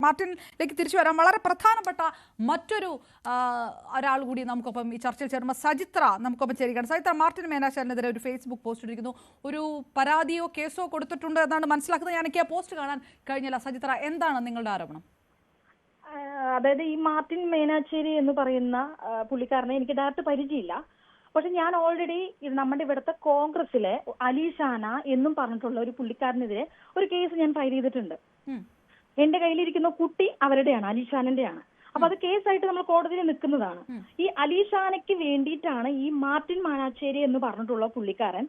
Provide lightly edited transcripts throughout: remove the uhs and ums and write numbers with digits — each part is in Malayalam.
മാർട്ടിനിലേക്ക് തിരിച്ചു വരാം. വളരെ പ്രധാനപ്പെട്ട മറ്റൊരു ഒരാൾ കൂടി നമുക്കൊപ്പം ഈ ചർച്ചയിൽ ചേരുമ്പോൾ സജിത്ര നമുക്കൊപ്പം ചേരുകയാണ്. സജിത്ര, മാർട്ടിൻ മേനാശാലിനെതിരെ ഒരു ഫേസ്ബുക്ക് പോസ്റ്റ് ഇട്ടിരിക്കുന്നു. ഒരു പരാതിയോ കേസോ കൊടുത്തിട്ടുണ്ട് എന്നാണ് മനസ്സിലാക്കുന്നത്. എനിക്ക് ആ പോസ്റ്റ് കാണാൻ കഴിഞ്ഞില്ല. സജിത്ര, എന്താണ് നിങ്ങളുടെ ആരോപണം? അതായത് ഈ മാർട്ടിൻ മേനാച്ചേരി എന്ന് പറയുന്ന പുള്ളിക്കാരനെ എനിക്ക് ഡയറക്റ്റ് പരിചയമില്ല. പക്ഷെ ഞാൻ ഓൾറെഡി നമ്മുടെ ഇവിടുത്തെ കോൺഗ്രസിലെ അലീഷാന എന്നും പറഞ്ഞിട്ടുള്ള ഒരു പുള്ളിക്കാരനെതിരെ ഒരു കേസ് ഞാൻ ഫയൽ ചെയ്തിട്ടുണ്ട്. എന്റെ കയ്യിലിരിക്കുന്ന കുട്ടി അവരുടെയാണ്, അലീഷാനന്റെയാണ്. അപ്പൊ അത് കേസായിട്ട് നമ്മൾ കോടതിയിൽ നിൽക്കുന്നതാണ്. ഈ അലീഷാനയ്ക്ക് വേണ്ടിയിട്ടാണ് ഈ മാർട്ടിൻ മാനാച്ചേരി എന്ന് പറഞ്ഞിട്ടുള്ള പുള്ളിക്കാരൻ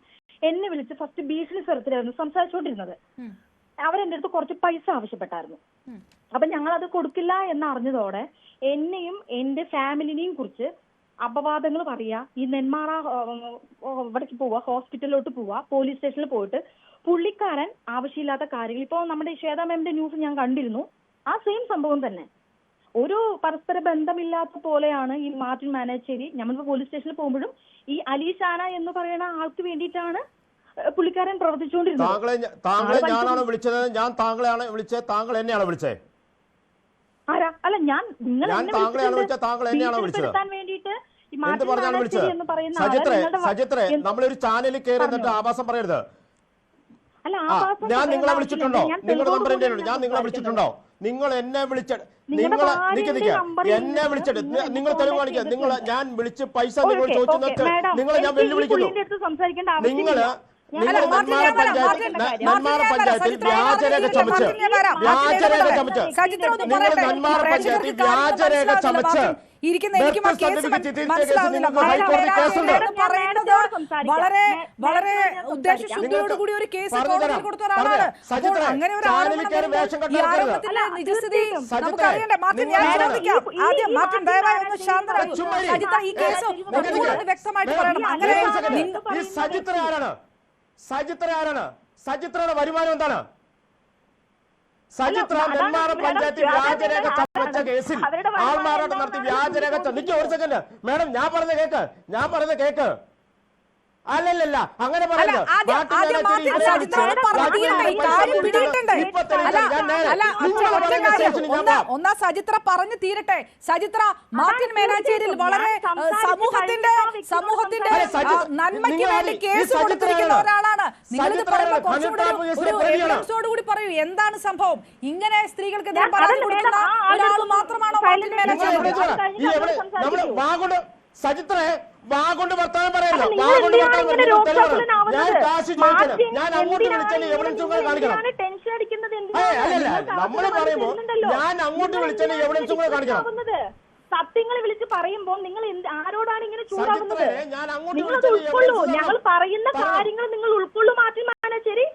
എന്നെ വിളിച്ച് ഫസ്റ്റ് ഭീഷണി സ്വരത്തിലായിരുന്നു സംസാരിച്ചുകൊണ്ടിരുന്നത്. അവരെന്റെ അടുത്ത് കുറച്ച് പൈസ ആവശ്യപ്പെട്ടായിരുന്നു. അപ്പൊ ഞങ്ങൾ അത് കൊടുക്കില്ല എന്നറിഞ്ഞതോടെ എന്നെയും എന്റെ ഫാമിലിനെയും കുറിച്ച് അപവാദങ്ങൾ പറയാ, ഈ നെന്മാറ ഇവിടേക്ക് പോവാ, ഹോസ്പിറ്റലിലോട്ട് പോവാ, പോലീസ് സ്റ്റേഷനിൽ പോയിട്ട് പുള്ളിക്കാരൻ ആവശ്യമില്ലാത്ത കാര്യങ്ങൾ, ഇപ്പൊ നമ്മുടെ ശ്വേതാ മാമിന്റെ ന്യൂസ് ഞാൻ കണ്ടിരുന്നു, ആ സെയിം സംഭവം തന്നെ. ഒരു പരസ്പര ബന്ധമില്ലാത്ത പോലെയാണ് ഈ മാർട്ടിൻ മാനാച്ചേരി. നമ്മളിപ്പോ പോലീസ് സ്റ്റേഷനിൽ പോകുമ്പോഴും ഈ അലീഷാന എന്ന് പറയുന്ന ആൾക്ക് വേണ്ടിയിട്ടാണ് പുള്ളിക്കാരൻ പ്രവർത്തിച്ചുകൊണ്ടിരുന്നത്. താങ്കളെ ഞാനാണ് വിളിച്ചത്, ഞാൻ താങ്കളെയാണ് വിളിച്ചത്, താങ്കൾ എന്നെയാണ് വിളിച്ചത്? ആരാ? അല്ല, ഞാൻ താങ്കളെയാണ് വിളിച്ചത്, താങ്കൾ എന്നെയാണ് വിളിച്ചത്. വേണ്ടിയിട്ട് എന്ത് പറഞ്ഞാണ് വിളിച്ചത്? സജിത്രേ, നമ്മളൊരു ചാനലിൽ കയറി എന്നിട്ട് ആഭാസം പറയരുത്. ഞാൻ നിങ്ങളെ വിളിച്ചിട്ടുണ്ടോ? നിങ്ങളുടെ നമ്പർ എന്റെ ഞാൻ നിങ്ങളെ വിളിച്ചിട്ടുണ്ടോ? നിങ്ങൾ എന്നെ വിളിച്ചിട്ട് എന്നെ വിളിച്ചിട്ട് നിങ്ങൾ തെളിവ് കാണിക്കുക. നിങ്ങൾ ഞാൻ വിളിച്ച് പൈസ നിങ്ങൾ ചോദിച്ചു, നിങ്ങളെ ഞാൻ വെല്ലുവിളിക്കുന്നു. നിങ്ങള് നെന്മാറ പഞ്ചായത്തിൽ വ്യാജരേഖ ചമച്ച് നിങ്ങൾ നെന്മാറ പഞ്ചായത്തിൽ വ്യാജരേഖ ചമച്ച് വളരെ ഉദ്ദേശശുദ്ധിയോടുകൂടി ഒരു കേസ് കൊടുത്ത ഒരാളാണ്. അങ്ങനെ ഒരു ആദ്യം മാർട്ടിൻ ദയവായി ഒന്ന് ശാന്തരാകും. സജിത്ര, ഈ കേസ് വ്യക്തമായിട്ട് പറയണം. അങ്ങനെ സജിത്ര ആരാണ്? സജിത്രയുടെ വരുമാനം എന്താണ്? സജിത്ര നെന്മാറ പഞ്ചായത്തിൽ വ്യാജരേഖ ചമച്ച കേസിൽ ആൾമാറാട്ടം നടത്തി വ്യാജരേഖ. നിൽക്കുക ഒരു സെക്കൻഡ് മാഡം, ഞാൻ പറഞ്ഞ കേക്ക്. അല്ലല്ല, അങ്ങനെ പറയരുത്. ഒന്നാ സജിത്ര പറഞ്ഞു തീരട്ടെ. സജിത്ര, മാർട്ടിൻ മേനാച്ചേരിയിൽ വളരെ സമൂഹത്തിന്റെ നന്മയ്ക്ക് വേണ്ടി കേസ് കൊടുത്തിരിക്കുന്ന ഒരാളാണ്. നിങ്ങളിത് പറയുമ്പോൾ കുറച്ചുകൂടി പറയൂ, എന്താണ് സംഭവം? ഇങ്ങനെ സ്ത്രീകൾക്ക് പരാതി കൊടുക്കുന്ന ഒരാൾ മാത്രമാണോ മാർട്ടിൻ മേനാച്ചേരി? സജിത്രേ, വാഗൊണ്ട് വർത്താനം പറയല്ലോ. ഞാൻ കാശ് ചോദിച്ചത്, ഞാൻ അങ്ങോട്ട് വിളിച്ചാൽ എവിഡൻസ് കാണിക്കണം. അല്ലല്ല, നമ്മൾ പറയുമ്പോ ഞാൻ അങ്ങോട്ട് വിളിച്ചാൽ എവിഡൻസ് കാണിക്കണം. സത്യങ്ങൾ വിളിച്ച് പറയുമ്പോൾ നിങ്ങൾ ആരോടാണ് ഇങ്ങനെ ചൂടാകുന്നത്? ഞാൻ അങ്ങോട്ട് ഞങ്ങൾ പറയുന്ന കാര്യങ്ങൾ നിങ്ങൾ ഉൾക്കൊള്ളു മാറ്റി മാനാച്ചേരി.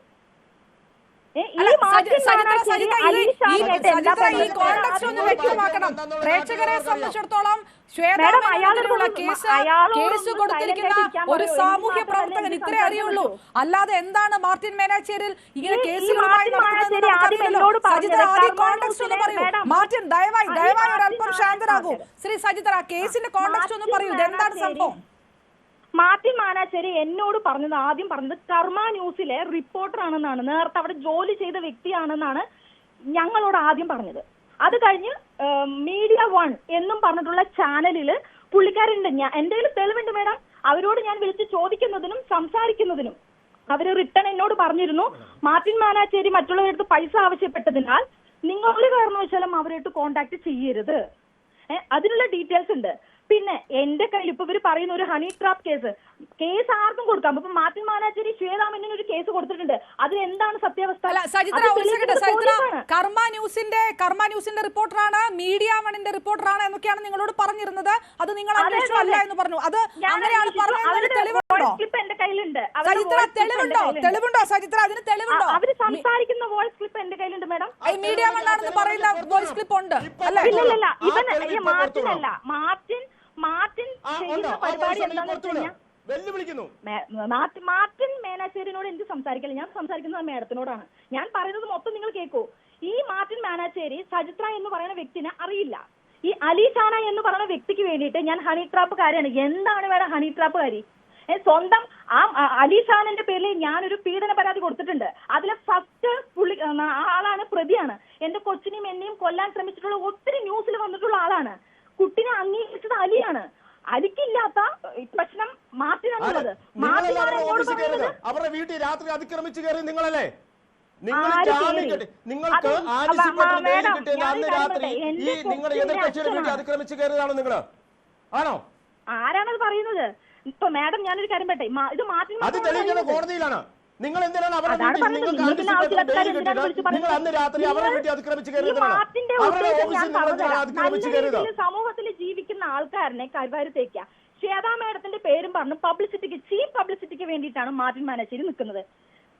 പ്രേക്ഷകരെ സംബന്ധിച്ചിടത്തോളം കേസ് കൊടുത്തിരിക്കുന്ന ഒരു സാമൂഹ്യ പ്രവർത്തകൻ ഇത്രേ അറിയുള്ളൂ. അല്ലാതെ എന്താണ് മാർട്ടിൻ മേനാച്ചേരിയിൽ ഇങ്ങനെ കേസുകളുമായി മാർട്ടിൻ ദയവായി ഒരല്പം ശാന്തരാകൂ. ശ്രീ സജിത്ര, കേസിന്റെ കോണ്ടെക്സ്റ്റ് ഒന്ന് പറയൂ, എന്താണ് സംഭവം? മാർട്ടിൻ മാനാച്ചേരി എന്നോട് ആദ്യം പറഞ്ഞത് കർമ്മ ന്യൂസിലെ റിപ്പോർട്ടർ ആണെന്നാണ്, നേരത്തെ അവിടെ ജോലി ചെയ്ത വ്യക്തിയാണെന്നാണ് ഞങ്ങളോട് ആദ്യം പറഞ്ഞത്. അത് കഴിഞ്ഞ് മീഡിയ 1 എന്നും പറഞ്ഞിട്ടുള്ള ചാനലില് പുള്ളിക്കാരുണ്ട്. എന്റെ കയ്യിൽ തെളിവുണ്ട് മേഡം. അവരോട് ഞാൻ വിളിച്ച് ചോദിക്കുന്നതിനും സംസാരിക്കുന്നതിനും അവര് റിട്ടേൺ എന്നോട് പറഞ്ഞിരുന്നു, മാർട്ടിൻ മാനാച്ചേരി മറ്റുള്ളവരടുത്ത് പൈസ ആവശ്യപ്പെട്ടതിനാൽ നിങ്ങൾ ഒരു കാരണവശാലും അവരായിട്ട് കോണ്ടാക്ട് ചെയ്യരുത്. അതിനുള്ള ഡീറ്റെയിൽസ് ഉണ്ട്. പിന്നെ എന്റെ കയ്യിൽ ഇപ്പൊ ഇവര് പറയുന്ന ഒരു ഹണി ട്രാപ്പ് കേസ് ആർക്കും കൊടുക്കാം. ഇപ്പൊ മാർട്ടിൻ മാനാച്ചേരി ശ്വേതാമേനോന് ഒരു കേസ് കൊടുത്തിട്ടുണ്ട്. അതിൽ എന്താണ് സത്യാവസ്ഥ? കർമ്മ ന്യൂസിന്റെ റിപ്പോർട്ടറാണ്, മീഡിയ 1ന്റെ റിപ്പോർട്ടറാണ് എന്നൊക്കെയാണ് നിങ്ങളോട് പറഞ്ഞിരുന്നത്. അത് നിങ്ങൾ അന്വേഷണമല്ല എന്ന് പറഞ്ഞു. അത് അങ്ങനെയാണ് പറഞ്ഞത്. തെളിവുണ്ടോ എന്റെ കയ്യിലുണ്ട്? തെളിവുണ്ടോ സജിത്ര? അതിന് തെളിവുണ്ടോ? അവര് സംസാരിക്കുന്ന വോയിസ് ക്ലിപ്പ് എന്റെ കയ്യിലുണ്ട് മേഡം. മീഡിയ 1 ആണെന്ന് പറയുന്ന വോയിസ് ക്ലിപ്പ് ഉണ്ട് അല്ലേ? ഇല്ലല്ല, മാർട്ടിൻ ചെയ്യുന്ന പരിപാടി എന്താണെന്ന് വെച്ച് കഴിഞ്ഞാൽ മാർട്ടിൻ മേനാച്ചേരിനോട് എന്ത് സംസാരിക്കില്ല, ഞാൻ സംസാരിക്കുന്നത് മേഡത്തിനോടാണ്. ഞാൻ പറയുന്നത് മൊത്തം നിങ്ങൾ കേൾക്കൂ. ഈ മാർട്ടിൻ മാനാച്ചേരി സജിത്ര എന്ന് പറയുന്ന വ്യക്തിനെ അറിയില്ല. ഈ അലീഷാന എന്ന് പറയുന്ന വ്യക്തിക്ക് വേണ്ടിയിട്ട് ഞാൻ ഹണി ട്രാപ്പ് കാര്യമാണ്. എന്താണ് വേണം ഹണി ട്രാപ്പ് കാരി? സ്വന്തം ആ അലിഷാനിന്റെ പേരിൽ ഞാനൊരു പീഡന പരാതി കൊടുത്തിട്ടുണ്ട്. അതിലെ ഫസ്റ്റ് ആളാണ് പ്രതിയാണ്. എന്റെ കൊച്ചിനെയും എന്നെയും കൊല്ലാൻ ശ്രമിച്ചിട്ടുള്ള ഒത്തിരി ന്യൂസിൽ വന്നിട്ടുള്ള ആളാണ്. കുട്ടിനെ അംഗീകരിച്ചത് അലിയാണ്. അലിക്കില്ലാത്ത പ്രശ്നം മാർട്ടിനാണുള്ളത്. അവരുടെ വീട്ടിൽ രാത്രി അതിക്രമിച്ചു കയറി നിങ്ങളല്ലേ? നിങ്ങൾക്ക് അന്ന് രാത്രി ഈ നിങ്ങളുടെ എതിർകക്ഷിയുടെ വീട്ടിൽ അതിക്രമിച്ചു കയറിയതാണോ നിങ്ങൾ? ആണോ? ആരാണത് പറയുന്നത്? ഇപ്പൊ മാഡം ഞാനൊരു കാര്യം പറയട്ടെ, ഇത് മാർട്ടിൻ അത് തെളിയിക്കുന്ന കോടതിയിലാണ്. നിങ്ങൾ എന്തിനാണ് അവരുടെ വീട്ടിൽ നിങ്ങൾ അന്ന് രാത്രി അവരുടെ വീട്ടിൽ അതിക്രമിച്ചു കയറിയത്? അവരുടെ ഓഫീസിൽ നിങ്ങൾ അതിക്രമിച്ചു കയറിയത്? സമൂഹത്തിൽ ജീവിക്കുന്ന ആൾക്കാരനെ കൈവാരത്തേക്ക ശ്വേതാ മാഡത്തിന്റെ പേരും പറഞ്ഞു പബ്ലിസിറ്റിക്ക്, ചീപ്പ് പബ്ലിസിറ്റിക്ക് വേണ്ടിയിട്ടാണ് മാർട്ടിൻ മാനശ്ശേരി നിൽക്കുന്നത്.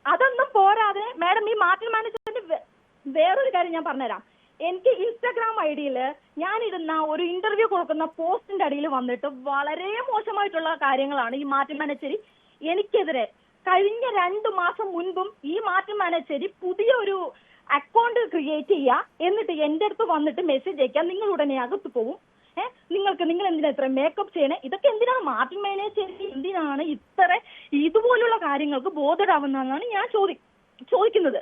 അതൊന്നും പോരാതെ മാഡം ഈ മാർട്ടിൻ മാനശ്ശേരിന്റെ വേറൊരു കാര്യം ഞാൻ പറഞ്ഞുതരാം. എനിക്ക് ഇൻസ്റ്റാഗ്രാം ഐഡിയിൽ ഞാനിടുന്ന ഒരു ഇന്റർവ്യൂ കൊടുക്കുന്ന പോസ്റ്റിന്റെ അടിയിൽ വന്നിട്ട് വളരെ മോശമായിട്ടുള്ള കാര്യങ്ങളാണ് ഈ മാർട്ടിൻ മാനശ്ശേരി എനിക്കെതിരെ. കഴിഞ്ഞ 2 മാസം മുൻപും ഈ മാർട്ടിൻ മാനശ്ശേരി പുതിയ ഒരു അക്കൗണ്ട് ക്രിയേറ്റ് ചെയ്യുക, എന്നിട്ട് എന്റെ അടുത്ത് വന്നിട്ട് മെസ്സേജ് അയക്കാം, നിങ്ങൾ ഉടനെ അകത്ത് പോവും, നിങ്ങൾ എന്തിനാ ഇത്ര മേക്കപ്പ് ചെയ്യണേ? ഇതൊക്കെ എന്തിനാണ് മാർട്ടിൻ മാനശ്ശേരി എന്തിനാണ് ഇത്ര ഇതുപോലുള്ള കാര്യങ്ങൾക്ക് ബോധരാവുന്നതെന്നാണ് ഞാൻ ചോദിക്കുന്നത്.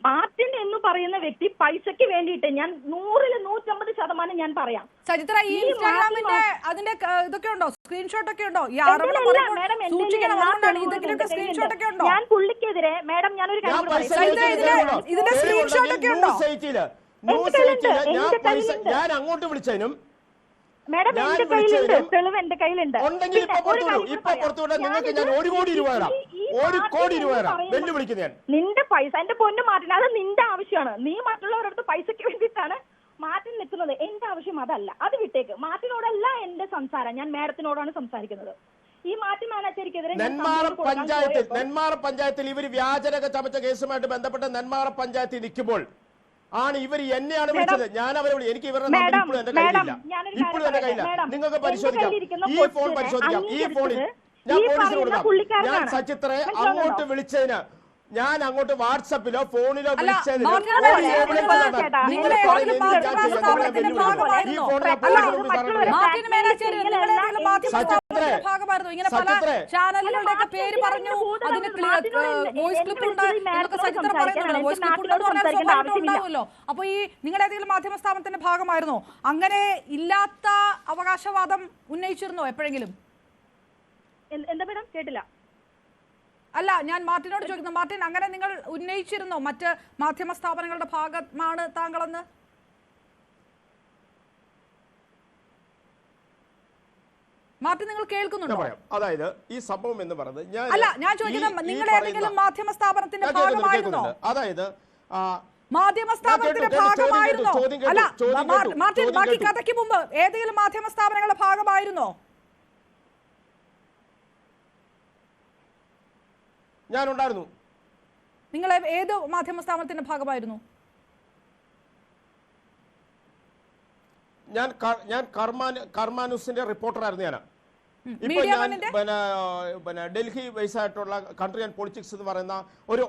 മാർട്ടിൻ എന്ന് പറയുന്ന വ്യക്തി പൈസക്ക് വേണ്ടിയിട്ട് ഞാൻ 100% ഞാൻ പറയാം. സജിത്ര, ഈ ഇൻസ്റ്റാഗ്രാമിന്റെ അതിന്റെ ഇതൊക്കെ ഉണ്ടോ? സ്ക്രീൻഷോട്ട് ഒക്കെ ഉണ്ടോ? ഞാൻ പുള്ളിക്കെതിരെ മാഡം ഞാനൊരു കാര്യം ഇതിന്റെ സ്ക്രീൻഷോട്ട് ഒക്കെ ഉണ്ടോ? ഞാൻ അങ്ങോട്ട് വിളിച്ചതിനും മാഡം എന്റെ കയ്യിലുണ്ട്, തെളിവ് എന്റെ കയ്യിലുണ്ട്. ഉണ്ടെങ്കിൽ ഇപ്പൊ പുറത്തുവിടാൻ നിങ്ങൾക്ക് ഞാൻ 1 കോടി രൂപ തരാം. 1 കോടി രൂപ തരാം. വെല്ലുവിളിക്കുന്നത് ഞാൻ. നിന്റെ പൈസ എന്റെ പൊന്നു മാർട്ടിൻ, അത് നിന്റെ ആവശ്യമാണ്. നീ മറ്റുള്ളവരുടെ അടുത്ത് പൈസക്ക് വേണ്ടിയിട്ടാണ് മാർട്ടിൻ നിൽക്കുന്നത്. എന്റെ ആവശ്യം അതല്ല, അത് വിട്ടേക്ക്. മാർട്ടിനോടല്ല എന്റെ സംസാരം, ഞാൻ മാഡത്തിനോടാണ് സംസാരിക്കുന്നത്. ഈ മാർട്ടിൻ മാനശ്ശേരിക്കെതിരെ നെന്മാറ പഞ്ചായത്തിൽ ഇവർ വ്യാജരക ചമച്ച കേസുമായിട്ട് ബന്ധപ്പെട്ട് നെന്മാറ പഞ്ചായത്തിൽ നിൽക്കുമ്പോൾ ആണ് ഇവർ എന്നെയാണ് വിളിച്ചത്. ഞാൻ അവരെ എനിക്ക് ഇവരുടെ നമ്പർ ഇപ്പോഴും എന്റെ കയ്യിലില്ല. ഇപ്പോഴും എന്റെ കയ്യില്ല. നിങ്ങൾക്ക് പരിശോധിക്കാം. ഈ ഫോൺ പരിശോധിക്കാം. ഈ ഫോണിൽ ഞാൻ പോലീസിന് കൊടുക്കാം. ഞാൻ സജിത്രയെ അങ്ങോട്ട് വിളിച്ചതിന് ഞാൻ അങ്ങോട്ട് വാട്സാപ്പിലോ ഫോണിലോ വിളിച്ചതിന് അപ്പൊ ഈ നിങ്ങളുടെ ഏതെങ്കിലും മാധ്യമ സ്ഥാപനത്തിന്റെ ഭാഗമായിരുന്നോ? അങ്ങനെ ഇല്ലാത്ത അവകാശവാദം ഉന്നയിച്ചിരുന്നോ എപ്പോഴെങ്കിലും? എന്താ മേഡം കേട്ടില്ല? അല്ല, ഞാൻ മാർട്ടിനോട് ചോദിക്കുന്നു. മാർട്ടിൻ, അങ്ങനെ നിങ്ങൾ ഉന്നയിച്ചിരുന്നോ മറ്റ് മാധ്യമ സ്ഥാപനങ്ങളുടെ ഭാഗമാണ് താങ്കളെന്ന്? മാർട്ടിൻ, നിങ്ങൾ കേൾക്കുന്നുണ്ടോ? അതായത് ഈ സംഭവം എന്ന് പറയുന്നത് അല്ല, ഞാൻ ചോദിക്കുന്നത് നിങ്ങൾ ഏതെങ്കിലും മാധ്യമ സ്ഥാപനത്തിന്റെ ഭാഗമായിരുന്നോ? അതായത് മാധ്യമ സ്ഥാപനത്തിന്റെ ഭാഗമായിരുന്നോ? അല്ല മാർട്ടിൻ, ബാക്കി കഥയ്ക്ക് മുമ്പ് ഏതെങ്കിലും മാധ്യമ സ്ഥാപനങ്ങളുടെ ഭാഗമായിരുന്നോ? ഞാനുണ്ടായിരുന്നു. നിങ്ങൾ ഏത് മാധ്യമ സ്ഥാപനത്തിന്റെ ഭാഗമായിരുന്നു? ഞാൻ കർമാനുസിന്റെ റിപ്പോർട്ടറായിരുന്നു. ഞാൻ ഇപ്പൊ ഞാൻ ഡൽഹി ബേസ് ആയിട്ടുള്ള കൺട്രി ആൻഡ് പൊളിറ്റിക്സ് എന്ന് പറയുന്ന ഒരു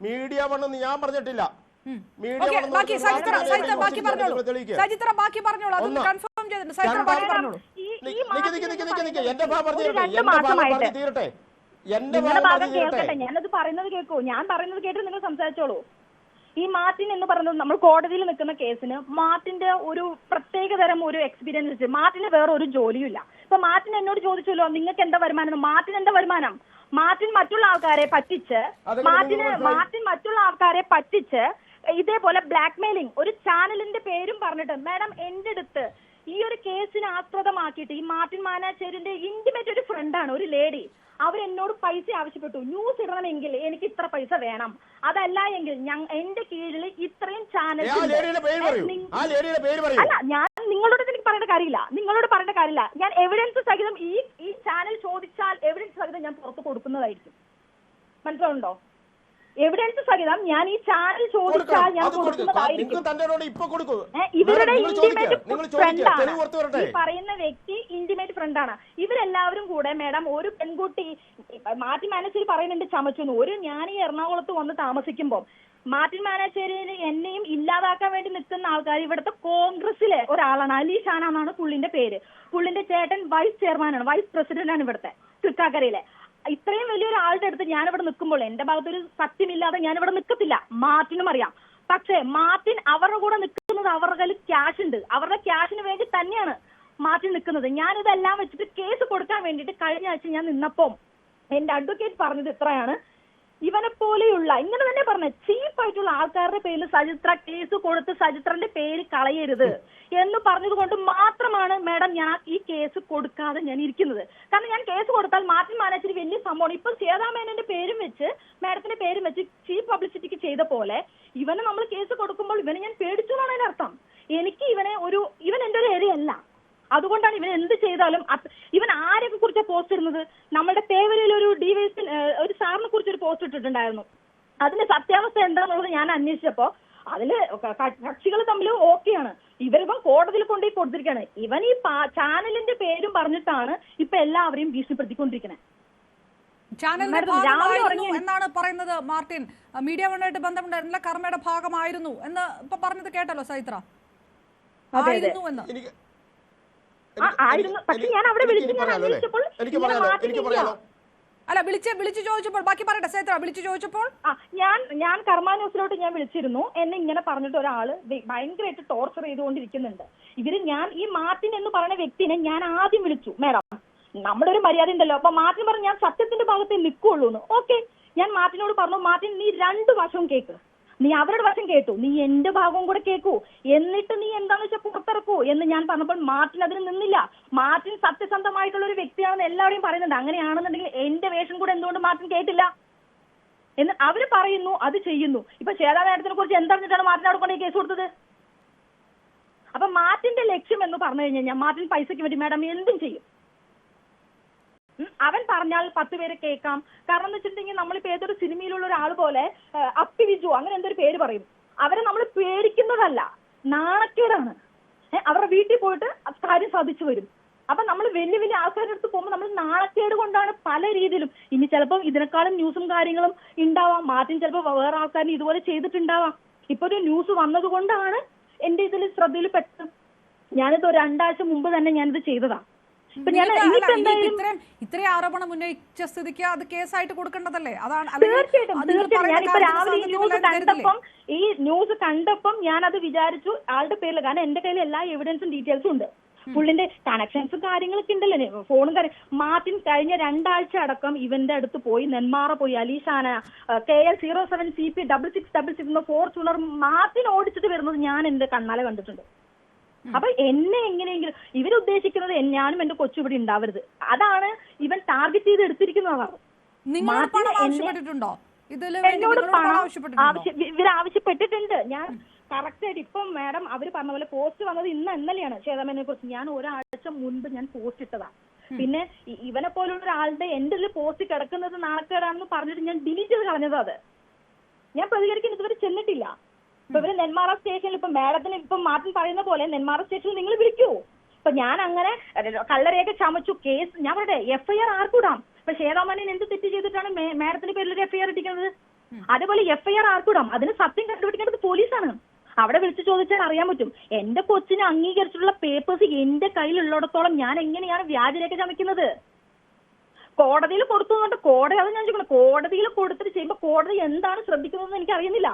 മീഡിയ വൺ എന്ന് ഞാൻ പറഞ്ഞിട്ടില്ല. എന്റെ ഭാഗം പറഞ്ഞു തീരട്ടെ. ഞാനത് പറയുന്നത് കേൾക്കൂ. ഞാൻ പറയുന്നത് കേട്ട് നിങ്ങൾ സംസാരിച്ചോളൂ. ഈ മാർട്ടിൻ എന്ന് പറയുന്നത് നമ്മൾ കോടതിയിൽ നിൽക്കുന്ന കേസിന് മാർട്ടിന്റെ ഒരു പ്രത്യേകതരം ഒരു എക്സ്പീരിയൻസ്. മാർട്ടിന് വേറെ ഒരു ജോലിയും ഇല്ല. ഇപ്പൊ മാർട്ടിൻ എന്നോട് ചോദിച്ചല്ലോ നിങ്ങൾക്ക് എന്താ വരുമാനം? മാർട്ടിൻ എന്താ വരുമാനം? മാർട്ടിൻ മറ്റുള്ള ആൾക്കാരെ പറ്റിച്ച് ഇതേപോലെ ബ്ലാക്ക് മെയിലിംഗ് ഒരു ചാനലിന്റെ പേരും പറഞ്ഞിട്ട് മാഡം എന്റെ അടുത്ത് ഈ ഒരു കേസിനെ ആസ്പദമാക്കിയിട്ട് ഈ മാർട്ടിൻ മാനാശ്ശേരിന്റെ ഇന്റിമേറ്റ് ഒരു ഫ്രണ്ടാണ്, ഒരു ലേഡി. അവരെന്നോട് പൈസ ആവശ്യപ്പെട്ടു. ന്യൂസ് ഇടണമെങ്കിൽ എനിക്ക് ഇത്ര പൈസ വേണം, അതല്ല എങ്കിൽ എന്റെ കീഴിൽ ഇത്രയും ചാനൽ. അല്ല, ഞാൻ നിങ്ങളോട് എനിക്ക് പറയേണ്ട കാര്യമില്ല. ഞാൻ എവിഡൻസ് സഹിതം ഈ ചാനൽ ചോദിച്ചാൽ എവിഡൻസ് സഹിതം ഞാൻ പുറത്ത് കൊടുക്കുന്നതായിരിക്കും. മനസ്സിലാവുണ്ടോ? എവിഡൻസ് സഹിതം ഞാൻ ഈ ചാനൽ ചോദിച്ചാൽ ഞാൻ കൊടുക്കുന്നതായിരിക്കും. ഇവരുടെ ഇന്റിമേറ്റ് ഫ്രണ്ടാണ് ഈ പറയുന്ന വ്യക്തി, ഇന്റിമേറ്റ് ഫ്രണ്ടാണ്. ഇവരെല്ലാവരും കൂടെ മാഡം ഒരു പെൺകുട്ടി മാർട്ടിൻ മാനശ്ശേരി പറയുന്നുണ്ട് ചമച്ചു. ഞാൻ ഈ എറണാകുളത്ത് വന്ന് താമസിക്കുമ്പോൾ മാർട്ടിൻ മാനശ്ശേരി എന്നെയും ഇല്ലാതാക്കാൻ വേണ്ടി നിൽക്കുന്ന ആൾക്കാർ ഇവിടുത്തെ കോൺഗ്രസിലെ ഒരാളാണ്. അലി ഷാന എന്നാണ് പുള്ളിന്റെ പേര്. പുള്ളിന്റെ ചേട്ടൻ വൈസ് ചെയർമാനാണ്, വൈസ് പ്രസിഡന്റാണ് ഇവിടുത്തെ. തൃക്കാക്കരയിലെ. ഇത്രയും വലിയൊരാളുടെ അടുത്ത് ഞാനിവിടെ നിൽക്കുമ്പോൾ എന്റെ ഭാഗത്തൊരു സത്യമില്ലാതെ ഞാനിവിടെ നിൽക്കത്തില്ല. മാർട്ടിനും അറിയാം. പക്ഷേ മാർട്ടിൻ അവരുടെ കൂടെ നിൽക്കുന്നത് അവരുടെ കയ്യിൽ ക്യാഷ് ഉണ്ട്. അവരുടെ ക്യാഷിന് വേണ്ടി തന്നെയാണ് മാർട്ടിൻ നിൽക്കുന്നത്. ഞാനിതെല്ലാം വെച്ചിട്ട് കേസ് കൊടുക്കാൻ വേണ്ടിയിട്ട് കഴിഞ്ഞ ആഴ്ച ഞാൻ നിന്നപ്പം എന്റെ അഡ്വക്കേറ്റ് പറഞ്ഞത് ഇത്രയാണ്, ഇവനെ പോലെയുള്ള ഇങ്ങനെ തന്നെ പറഞ്ഞ ചീപ്പായിട്ടുള്ള ആൾക്കാരുടെ പേരിൽ സജിത്ര കേസ് കൊടുത്ത് സജിത്രന്റെ പേര് കളയരുത് എന്ന് പറഞ്ഞത് കൊണ്ട് മാത്രമാണ് മാഡം ഞാൻ ഈ കേസ് കൊടുക്കാതെ ഞാൻ ഇരിക്കുന്നത്. കാരണം ഞാൻ കേസ് കൊടുത്താൽ മാർട്ടിൻ മാനേജർ വലിയ സംഭവമാണ്. ഇപ്പൊ സേതാമേനന്റെ പേരും വെച്ച് മാഡത്തിന്റെ പേരും വെച്ച് ചീഫ് പബ്ലിസിറ്റിക്ക് ചെയ്ത പോലെ ഇവനെ നമ്മൾ കേസ് കൊടുക്കുമ്പോൾ ഇവനെ ഞാൻ പേടിച്ചു എന്നാണ് അതിന്റെ അർത്ഥം. എനിക്ക് ഇവൻ എന്റെ ഒരു ഏരിയല്ല. അതുകൊണ്ടാണ് ഇവൻ എന്ത് ചെയ്താലും ഇവൻ ആരെയൊക്കെ കുറിച്ച് പോസ്റ്റ് ഇടുന്നത്. നമ്മുടെ തേവരയിൽ ഒരു ഡിവൈഎസ് ഒരു സാറിനെ കുറിച്ച് ഒരു പോസ്റ്റ് ഇട്ടിട്ടുണ്ടായിരുന്നു. അതിന്റെ സത്യാവസ്ഥ എന്താണെന്നുള്ളത് ഞാൻ അന്വേഷിച്ചപ്പോ അതില് കക്ഷികൾ തമ്മിൽ ഓക്കെയാണ്. ഇവരിപ്പം കോടതിയിൽ കൊണ്ടുപോയി കൊടുത്തിരിക്കുകയാണ്. ഇവൻ ഈ ചാനലിന്റെ പേരും പറഞ്ഞിട്ടാണ് ഇപ്പൊ എല്ലാവരെയും ഭീഷണിപ്പെടുത്തിക്കൊണ്ടിരിക്കുന്നത്. എന്നാണ് പറയുന്നത് മാർട്ടിൻ. മീഡിയ വണ്ണായിട്ട് ബന്ധമുണ്ടായിരുന്നില്ല, കർമ്മയുടെ ഭാഗമായിരുന്നു എന്ന് ഇപ്പൊ പറഞ്ഞത് കേട്ടല്ലോ സൈത്ര. ആയിരുന്നു എന്ന് പക്ഷെ ഞാൻ അവിടെ അല്ല വിളിച്ചു ചോദിച്ചപ്പോൾ ബാക്കി പറയട്ടെ സൈത്ര. വിളിച്ചു ചോദിച്ചപ്പോൾ ഞാൻ കർമ്മ ന്യൂസിലോട്ട് ഞാൻ വിളിച്ചിരുന്നു. എന്നെ ഇങ്ങനെ പറഞ്ഞിട്ട് ഒരാള് ഭയങ്കരമായിട്ട് ടോർച്ചർ ചെയ്തുകൊണ്ടിരിക്കുന്നുണ്ട്. ഞാൻ ഈ മാർട്ടിൻ എന്ന് പറയുന്ന വ്യക്തിനെ ഞാൻ ആദ്യം വിളിച്ചു. മാഡം നമ്മുടെ ഒരു മര്യാദ ഉണ്ടല്ലോ. അപ്പൊ മാർട്ടിൻ പറഞ്ഞു ഞാൻ സത്യത്തിന്റെ ഭാഗത്തേ നിൽക്കുള്ളൂ എന്ന്. ഓക്കെ, ഞാൻ മാർട്ടിനോട് പറഞ്ഞു, മാർട്ടിൻ നീ 2 വശവും കേക്ക്. നീ അവരുടെ വശം കേട്ടു, നീ എന്റെ ഭാഗവും കൂടെ കേൾക്കൂ, എന്നിട്ട് നീ എന്താണെന്ന് വെച്ചാൽ പുറത്തിറക്കൂ എന്ന് ഞാൻ പറഞ്ഞപ്പോൾ മാർട്ടിൻ അതിന് നിന്നില്ല. മാർട്ടിൻ സത്യസന്ധമായിട്ടുള്ള ഒരു വ്യക്തിയാണെന്ന് എല്ലാവരെയും പറയുന്നുണ്ട്. അങ്ങനെയാണെന്നുണ്ടെങ്കിൽ എന്റെ വേഷം കൂടെ എന്തുകൊണ്ട് മാർട്ടിൻ കേട്ടില്ല എന്ന് അവര് പറയുന്നു, അത് ചെയ്യുന്നു. ഇപ്പൊ ശ്വേതാ മാഡത്തിനെ കുറിച്ച് എന്തറിഞ്ഞിട്ടാണ് മാർട്ടിൻ അവിടെ കൊണ്ട് കേസ് കൊടുത്തത്? അപ്പൊ മാർട്ടിന്റെ ലക്ഷ്യം എന്ന് പറഞ്ഞു കഴിഞ്ഞാൽ മാർട്ടിൻ പൈസയ്ക്ക് വേണ്ടി മാഡം എന്തും ചെയ്യും. അവൻ പറഞ്ഞാൽ 10 പേരെ കേൾക്കാം. കാരണം എന്ന് വെച്ചിട്ടുണ്ടെങ്കിൽ നമ്മളിപ്പോ ഏതൊരു സിനിമയിലുള്ള ഒരാൾ പോലെ അപ്പി വിജു അങ്ങനെ എന്തൊരു പേര് പറയും. അവരെ നമ്മൾ പേടിക്കുന്നതല്ല, നാണക്കേടാണ്. അവരുടെ വീട്ടിൽ പോയിട്ട് കാര്യം സാധിച്ചു വരും. അപ്പൊ നമ്മൾ വലിയ വലിയ ആൾക്കാരുടെ അടുത്ത് പോകുമ്പോൾ നമ്മൾ നാണക്കേട് കൊണ്ടാണ് പല രീതിയിലും. ഇനി ചിലപ്പോൾ ഇതിനേക്കാളും ന്യൂസും കാര്യങ്ങളും ഉണ്ടാവാം. മാർട്ടിൻ ചിലപ്പോൾ വേറെ ആൾക്കാരിന് ഇതുപോലെ ചെയ്തിട്ടുണ്ടാവാം. ഇപ്പൊ ഒരു ന്യൂസ് വന്നത് കൊണ്ടാണ് എന്റെ ഇതിൽ ശ്രദ്ധയിൽ പെട്ടത്. ഞാനിത് 2 ആഴ്ച മുമ്പ് തന്നെ ഞാനിത് ചെയ്തതാ. ഇത്രയും ആരോപണം ഉന്നയിച്ച സ്ഥിതിക്ക് അത് കേസായിട്ട് കൊടുക്കേണ്ടതല്ലേ? അതാണ് ഈ ന്യൂസ് കണ്ടപ്പം ഞാൻ അത് വിചാരിച്ചു ആളുടെ പേരിൽ. കാരണം എന്റെ കയ്യിൽ എല്ലാ എവിഡൻസും ഡീറ്റെയിൽസും ഉണ്ട്. പുള്ളിന്റെ കണക്ഷൻസും കാര്യങ്ങളൊക്കെ ഉണ്ടല്ലോ, ഫോണും കാര്യം. മാർട്ടിൻ കഴിഞ്ഞ 2 ആഴ്ച അടക്കം ഇവന്റെ അടുത്ത് പോയി, നെന്മാറ പോയി, അലീഷാന KL 07 CP 6666 ഫോർച്യൂണർ മാർട്ടിൻ ഓടിച്ചിട്ട് വരുന്നത് ഞാൻ എന്റെ കണ്ണാലെ കണ്ടിട്ടുണ്ട്. അപ്പൊ എന്നെ എങ്ങനെയെങ്കിലും ഇവരുദ്ദേശിക്കുന്നത് ഞാനും എന്റെ കൊച്ചു ഇവിടെ ഉണ്ടാവരുത്. അതാണ് ഇവൻ ടാർഗറ്റ് ചെയ്ത് എടുത്തിരിക്കുന്നതാണ്. എന്നോട് ഇവരാവശ്യപ്പെട്ടിട്ടുണ്ട്. ഞാൻ കറക്റ്റ് ആയിട്ട് ഇപ്പം മാഡം അവര് പറഞ്ഞ പോലെ പോസ്റ്റ് വന്നത് ഇന്നലെയാണ് ശ്വേതാമേനെ കുറിച്ച്. ഞാൻ 1 ആഴ്ച മുൻപ് ഞാൻ പോസ്റ്റ് ഇട്ടതാ. പിന്നെ ഇവനെ പോലുള്ള ഒരാളുടെ എന്റെ ഇതിൽ പോസ്റ്റ് കിടക്കുന്നത് നാണക്കേടാണെന്ന് പറഞ്ഞിട്ട് ഞാൻ ഡിലീറ്റ് ചെയ്ത് കളഞ്ഞതാ. അത് ഞാൻ പ്രതികരിക്കാൻ ഇതുവരെ ചെന്നിട്ടില്ല. ഇപ്പൊ ഇവര് നെന്മാറ സ്റ്റേഷനിൽ ഇപ്പൊ മാഡത്തിന് ഇപ്പൊ മാർട്ടിൻ പറയുന്ന പോലെ നെന്മാറ സ്റ്റേഷനിൽ നിങ്ങൾ വിളിക്കൂ. ഇപ്പൊ ഞാൻ അങ്ങനെ കള്ളരെയൊക്കെ ചമച്ചു കേസ് ഞാൻ പറയട്ടെ, FIR ആർക്കൂടാം. ഇപ്പൊ ശ്വേതാമേനൻ എന്ത് തെറ്റ് ചെയ്തിട്ടാണ് മാഡത്തിന്റെ പേരിൽ ഒരു FIR ഇട്ടിക്കുന്നത്? അതേപോലെ FIR ആർക്കൂടാം. അതിന് സത്യം കണ്ടുപിടിക്കേണ്ടത് പോലീസാണ്. അവിടെ വിളിച്ചു ചോദിച്ചാൽ അറിയാൻ പറ്റും. എന്റെ കൊച്ചിനെ അംഗീകരിച്ചിട്ടുള്ള പേപ്പേഴ്സ് എന്റെ കയ്യിലുള്ളിടത്തോളം ഞാൻ എങ്ങനെയാണ് വ്യാജരേഖ ചമയ്ക്കുന്നത്? കോടതിയിൽ കൊടുത്തു എന്നിട്ട് കോടതി അത് ഞാൻ ചോദിക്കണം. കോടതിയിൽ കൊടുത്തിട്ട് ചെയ്യുമ്പോൾ കോടതി എന്താണ് ശ്രദ്ധിക്കുന്നതെന്ന് എനിക്ക് അറിയുന്നില്ല.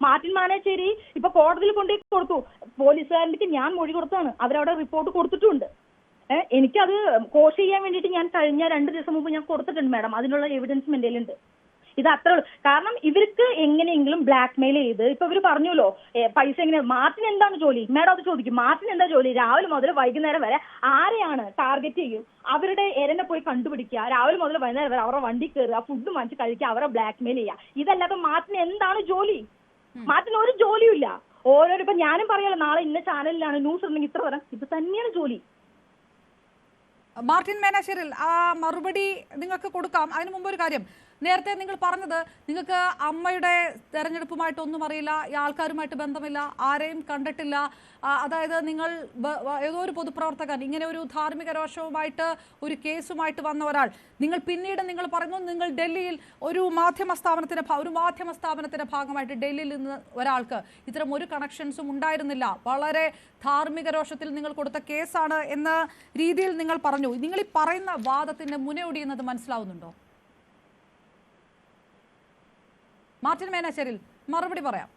മാർട്ടിൻ മാനേച്ചേരി ഇപ്പൊ കോടതിയിൽ കൊണ്ടുപോയി കൊടുത്തു. പോലീസുകാരൻ്റെ ഞാൻ മൊഴി കൊടുത്താണ്. അവരവിടെ റിപ്പോർട്ട് കൊടുത്തിട്ടുണ്ട്. എനിക്കത് കോഷ് ചെയ്യാൻ വേണ്ടിയിട്ട് ഞാൻ കഴിഞ്ഞ 2 ദിവസം മുമ്പ് ഞാൻ കൊടുത്തിട്ടുണ്ട് മാഡം. അതിനുള്ള എവിഡൻസും എൻ്റെ കയ്യിലുണ്ട്. ഇത് അത്രേ ഉള്ളൂ. കാരണം ഇവർക്ക് എങ്ങനെയെങ്കിലും ബ്ലാക്ക് മെയിൽ ചെയ്ത് ഇപ്പൊ ഇവർ പറഞ്ഞല്ലോ പൈസ എങ്ങനെ. മാർട്ടിൻ എന്താണ് ജോലി? മാഡം അത് ചോദിക്കും. മാർട്ടിൻ എന്താ ജോലി? രാവിലെ മുതൽ വൈകുന്നേരം വരെ ആരെയാണ് ടാർഗറ്റ് ചെയ്യും? അവരുടെ എരനെ പോയി കണ്ടുപിടിക്കുക, രാവിലെ മുതൽ വൈകുന്നേരം വരെ അവരുടെ വണ്ടി കയറുക, ഫുഡ് വാങ്ങിച്ച് കഴിക്കുക, അവരെ ബ്ലാക്ക് മെയിൽ ചെയ്യുക. ഇതല്ലാതെ മാർട്ടിൻ എന്താണ് ജോലി? മാർട്ടിന് ഒരു ജോലിയും ഇല്ല. ഓരോരോ ഇപ്പൊ ഞാനും പറയാലോ നാളെ ഇന്ന ചാനലിലാണ് ന്യൂസ് ഉണ്ടെങ്കിൽ ഇത്ര തരം. ഇത് തന്നെയാണ് ജോലി. മാർട്ടിൻ മേനാശ്ശേരിൽ ആ മറുപടി നിങ്ങൾക്ക് കൊടുക്കാം. അതിനു മുമ്പ് ഒരു കാര്യം, നേരത്തെ നിങ്ങൾ പറഞ്ഞത് നിങ്ങൾക്ക് അമ്മയുടെ തെരഞ്ഞെടുപ്പുമായിട്ടൊന്നും അറിയില്ല, ഈ ആൾക്കാരുമായിട്ട് ബന്ധമില്ല, ആരെയും കണ്ടിട്ടില്ല. അതായത് നിങ്ങൾ ഏതോ ഒരു പൊതുപ്രവർത്തകൻ ഇങ്ങനെ ഒരു ധാർമ്മിക രോഷവുമായിട്ട് ഒരു കേസുമായിട്ട് വന്ന ഒരാൾ, പിന്നീട് നിങ്ങൾ പറയുന്നു നിങ്ങൾ ഡൽഹിയിൽ ഒരു മാധ്യമ സ്ഥാപനത്തിന്റെ ഭാഗമായിട്ട് ഡൽഹിയിൽ നിന്ന് ഒരാൾക്ക് ഇത്തരം ഒരു കണക്ഷൻസും ഉണ്ടായിരുന്നില്ല, വളരെ ധാർമ്മിക രോഷത്തിൽ നിങ്ങൾ കൊടുത്ത കേസാണ് എന്ന രീതിയിൽ നിങ്ങൾ പറഞ്ഞു. നിങ്ങൾ ഈ പറയുന്ന വാദത്തിന്റെ മുനയൊടിയുന്നത് മനസ്സിലാവുന്നുണ്ടോ? മാർട്ടിൻ മേനാശ്ശേരിൽ മറുപടി പറയാം.